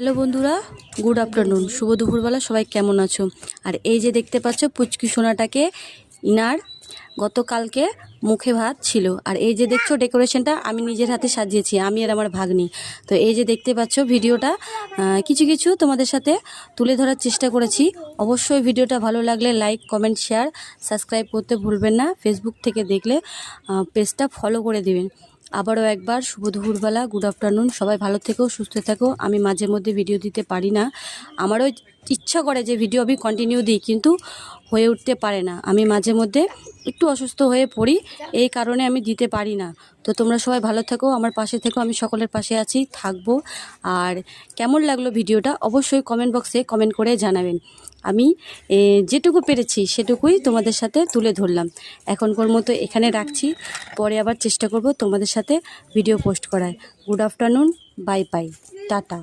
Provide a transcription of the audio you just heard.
Hello বন্ধুরা, good afternoon, শুভ দুপুরবেলা। সবাই কেমন আছো? আর এই যে দেখতে পাচ্ছ পুচকি সোনাটাকে ইনার গতকালকে মুখে ভাত ছিল। আর এই যে দেখছো ডেকোরেশনটা আমি নিজের হাতে সাজিয়েছি, আমি আর আমার ভাগ্নি। তো এই যে দেখতে পাচ্ছ ভিডিওটা কিছু কিছু তোমাদের সাথে তুলে ধরার চেষ্টা করেছি। অবশ্যই ভিডিওটা ভালো লাগলে লাইক, কমেন্ট, শেয়ার, সাবস্ক্রাইব করতে ভুলবেন না। ফেসবুক থেকে দেখলে পেজটা ফলো করে দিবেন। আবারও একবার শুভ দুপুরবেলা, গুড আফটারনুন। সবাই ভালো থেকো, সুস্থ থেকো। আমি মাঝে মধ্যে ভিডিও দিতে পারি না, আমারও ইচ্ছা করে যে ভিডিও আমি কন্টিনিউ দিই, কিন্তু হয়ে উঠতে পারে না। আমি মাঝে মধ্যে একটু অসুস্থ হয়ে পড়ি, এই কারণে আমি দিতে পারি না। তো তোমরা সবাই ভালো থেকো, আমার পাশে থেকো, আমি সকলের পাশে আছি, থাকবো। আর কেমন লাগলো ভিডিওটা অবশ্যই কমেন্ট বক্সে কমেন্ট করে জানাবেন। আমি যেটুকু পেরেছি সেটুকুই তোমাদের সাথে তুলে ধরলাম। এখনকার মতো এখানে রাখছি, পরে আবার চেষ্টা করব তোমাদের সাথে ভিডিও পোস্ট করার। Good afternoon, bye bye, tata.